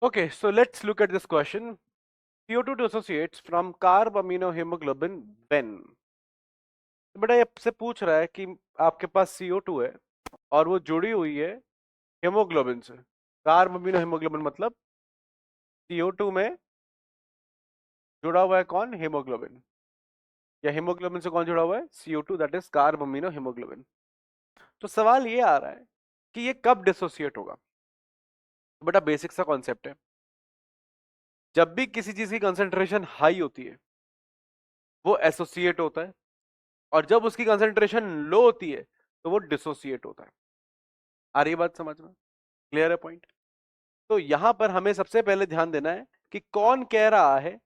Okay, so let's look at this question. CO2 dissociates from carb amino hemoglobin when? तो बेटा ये आपसे पूछ रहा है कि आपके पास CO2 है और वो जुड़ी हुई है हेमोग्लोबिन से। कार्ब अमीनो हेमोग्लोबिन मतलब CO2 में जुड़ा हुआ है कौन? हेमोग्लोबिन। या हेमोग्लोबिन से कौन जुड़ा हुआ है? CO2, that is carb amino haemoglobin. तो सवाल ये आ रहा है कि ये कब डिसोसिएट होगा। तो बेटा बेसिक सा कॉन्सेप्ट है, जब भी किसी चीज की कंसेंट्रेशन हाई होती है वो एसोसिएट होता है, और जब उसकी कंसेंट्रेशन लो होती है तो वो डिसोसिएट होता है। आ रही बात समझ में? क्लियर है पॉइंट? तो यहां पर हमें सबसे पहले ध्यान देना है कि कौन कह रहा है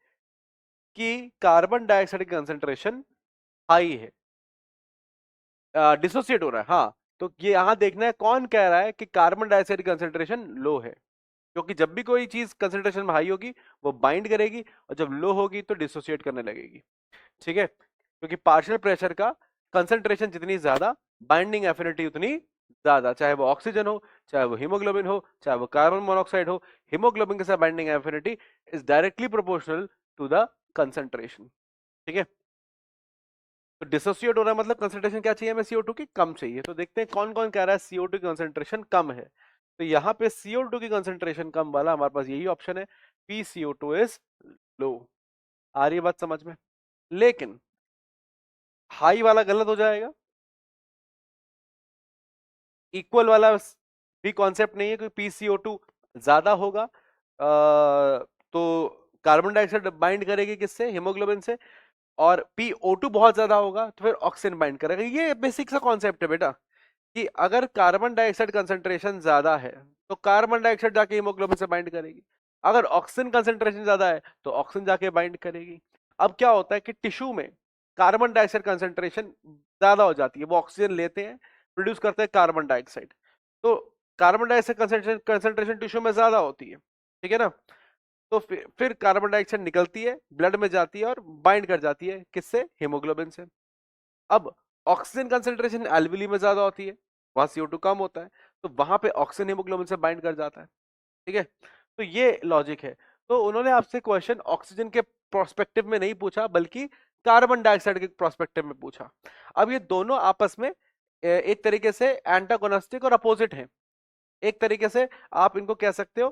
कि कार्बन डाइऑक्साइड की कंसेंट्रेशन हाई है, डिसोसिएट हो रहा है। हाँ, तो ये यहां देखना है कौन कह रहा है कि कार्बन डाइऑक्साइड की कंसेंट्रेशन लो है, क्योंकि जब भी कोई चीज कंसेंट्रेशन में हाई होगी वो बाइंड करेगी, और जब लो होगी तो डिसोसिएट करने लगेगी। ठीक है, क्योंकि पार्शियल प्रेशर का कंसेंट्रेशन जितनी ज्यादा, बाइंडिंग एफिनिटी उतनी ज्यादा, चाहे वो ऑक्सीजन हो, चाहे वो हीमोग्लोबिन हो, चाहे वो कार्बन मोनोऑक्साइड हो, हीमोग्लोबिन के साथ binding affinity is directly proportional to the concentration. ठीक है, तो डिसोसिएट हो रहा है मतलब कंसेंट्रेशन क्या चाहिए हमें? CO2 की कम चाहिए। तो देखते हैं कौन कौन कह रहा है CO2 की कंसेंट्रेशन कम है। तो यहाँ पे CO2 की कंसेंट्रेशन कम वाला हमारे पास यही ऑप्शन है, PCO2 इज लो। आ रही है बात समझ में? लेकिन हाई वाला गलत हो जाएगा, इक्वल वाला भी कॉन्सेप्ट नहीं है, क्योंकि PCO2 ज्यादा होगा तो कार्बन डाइऑक्साइड बाइंड करेगी किससे? हेमोग्लोबिन से। और PO2 बहुत ज्यादा होगा तो फिर ऑक्सीजन बाइंड करेगा। ये बेसिक सा कॉन्सेप्ट है बेटा, कि अगर कार्बन डाइऑक्साइड कंसंट्रेशन ज्यादा है तो कार्बन डाइऑक्साइड जाके हीमोग्लोबिन से बाइंड करेगी, अगर ऑक्सीजन कंसंट्रेशन ज्यादा है तो ऑक्सीजन जाके बाइंड करेगी। अब क्या होता है कि टिश्यू में कार्बन डाइऑक्साइड कंसंट्रेशन ज्यादा हो जाती है, वो ऑक्सीजन लेते हैं, प्रोड्यूस करते हैं कार्बन डाइऑक्साइड। तो कार्बन डाइऑक्साइड कंसंट्रेशन टिश्यू में ज्यादा होती है, ठीक है ना? तो फिर कार्बन डाइऑक्साइड निकलती है, ब्लड में जाती है और बाइंड कर जाती है किससे? हेमोग्लोबिन से। अब ऑक्सीजन कंसंट्रेशन एल्वियली में ज्यादा होती है, वहां CO2 कम होता है, तो वहां पे ऑक्सीजन हेमोग्लोबिन से बाइंड कर जाता है। ठीक है, तो ये लॉजिक है। तो उन्होंने आपसे क्वेश्चन ऑक्सीजन के प्रोस्पेक्टिव में नहीं पूछा, बल्कि कार्बन डाइऑक्साइड के प्रोस्पेक्टिव में पूछा। अब ये दोनों आपस में एक तरीके से एंटागोनिस्टिक और अपोजिट हैं। एक तरीके से आप इनको कह सकते हो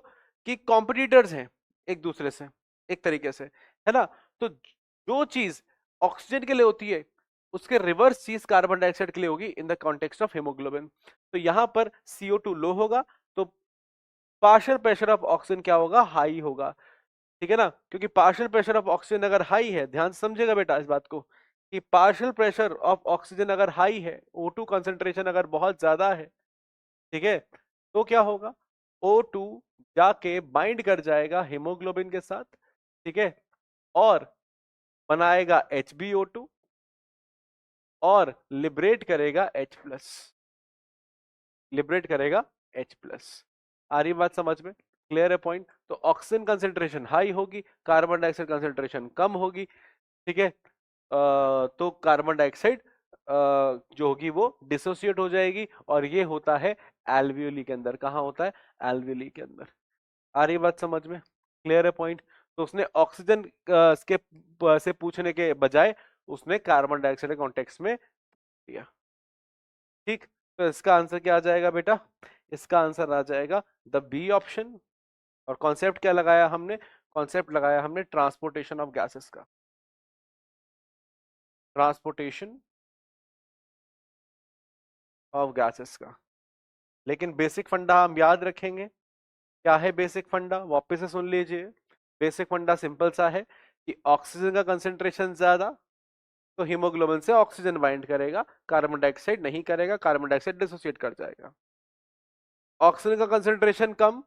कि कॉम्पिटिटर्स हैं एक दूसरे से, एक तरीके से, है ना? तो जो चीज ऑक्सीजन के लिए होती है उसके रिवर्स चीज कार्बन डाइऑक्साइड के लिए होगी in the context of haemoglobin. तो यहां पर CO2 लो होगा तो पार्शियल प्रेशर ऑफ ऑक्सीजन क्या होगा? हाई होगा। ठीक है ना? क्योंकि पार्शियल प्रेशर ऑफ ऑक्सीजन अगर हाई है, ध्यान से समझेगा बेटा इस बात को, कि पार्शियल प्रेशर ऑफ ऑक्सीजन अगर हाई है, O2 कंसंट्रेशन अगर बहुत ज्यादा है, ठीक है, तो क्या होगा? O2 जाके बाइंड कर जाएगा हेमोग्लोबिन के साथ, ठीक है, और बनाएगा HbO2 और लिबरेट करेगा H+, लिबरेट करेगा H+। आ रही बात समझ में? क्लियर है पॉइंट? तो ऑक्सीजन कंसेंट्रेशन हाई होगी, कार्बन डाइऑक्साइड कंसेंट्रेशन कम होगी। ठीक है, तो कार्बन डाइऑक्साइड जो होगी वो डिसोसिएट हो जाएगी, और ये होता है एल्वियोली के अंदर। कहाँ होता है? एल्वियोली के अंदर। आ रही बात समझ में? क्लियर है पॉइंट? तो उसने ऑक्सीजन के से पूछने के बजाय उसने कार्बन डाइऑक्साइड के कॉन्टेक्स्ट में दिया। ठीक, तो इसका आंसर क्या आ जाएगा बेटा? इसका आंसर आ जाएगा द बी ऑप्शन। और कॉन्सेप्ट क्या लगाया हमने? कॉन्सेप्ट लगाया हमने ट्रांसपोर्टेशन ऑफ गैसेस का, ट्रांसपोर्टेशन ऑफ गैसेस का। लेकिन बेसिक फंडा हम याद रखेंगे। क्या है बेसिक फंडा? वापस से सुन लीजिए। बेसिक फंडा सिंपल सा है कि ऑक्सीजन का कंसेंट्रेशन ज्यादा तो हीमोग्लोबिन से ऑक्सीजन बाइंड करेगा, कार्बन डाइऑक्साइड नहीं करेगा, कार्बन डाइऑक्साइड डिसोसिएट कर जाएगा। ऑक्सीजन का कंसेंट्रेशन कम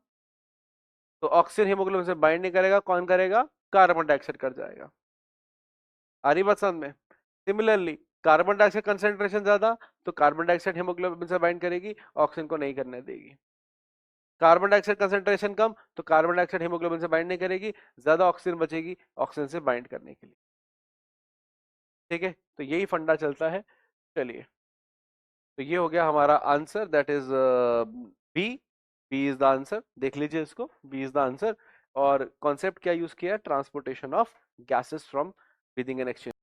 तो ऑक्सीजन हीमोग्लोबिन से बाइंड नहीं करेगा, कौन करेगा? कार्बन डाइऑक्साइड कर जाएगा। आ रही बात समझ में? सिमिलरली कार्बन डाइऑक्साइड कंसेंट्रेशन ज्यादा तो कार्बन डाइऑक्साइड हीमोग्लोबिन से बाइंड करेगी, ऑक्सीजन को नहीं करने देगी। कार्बन डाइऑक्साइड कंसेंट्रेशन कम तो कार्बन डाइऑक्साइड हीमोग्लोबिन से बाइंड नहीं करेगी, ज्यादा ऑक्सीजन बचेगी ऑक्सीजन से बाइंड करने के लिए। ठीक है, तो यही फंडा चलता है। चलिए, तो ये हो गया हमारा answer, that is B. B is the answer, देख लीजिए इसको, बी इज द आंसर। और कॉन्सेप्ट क्या यूज किया है, transportation of gases from within an exchange.